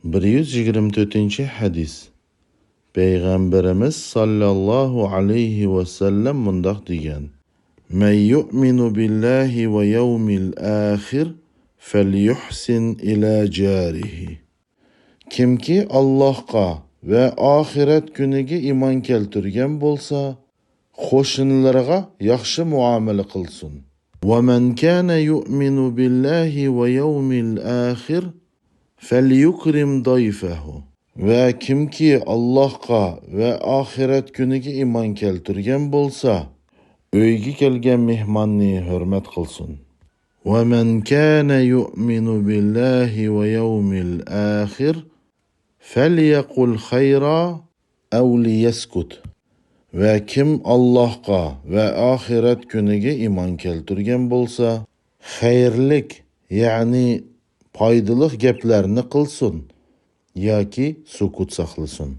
124-hadis. Peygamberimiz sallallahu aleyhi ve sellem mundaq degan: "Men yu'minu billahi ve yevmil ahir felyuhsin ila jarihi." Kimki Allah'a ve ahiret günüge iman keltirgen bolsa, qo'shnilarga yaxshi muomala qilsin. Ve men kana yu'minu billahi ve yevmil ahir felyukrim dayfahu. Ve kimki Allah'a ve ahiret günüge iman keltirgen bolsa, öyge kelgen mehmanni hürmet kılsın. Ve men kana yu'minu billahi ve yevmil ahir felyekul hayra ev liyeskut. Ve kim Allah'a ve ahiret günüge iman keltirgen bolsa, hayırlik yani paydılık geplerini kılsın, ya ki sukut saklısın.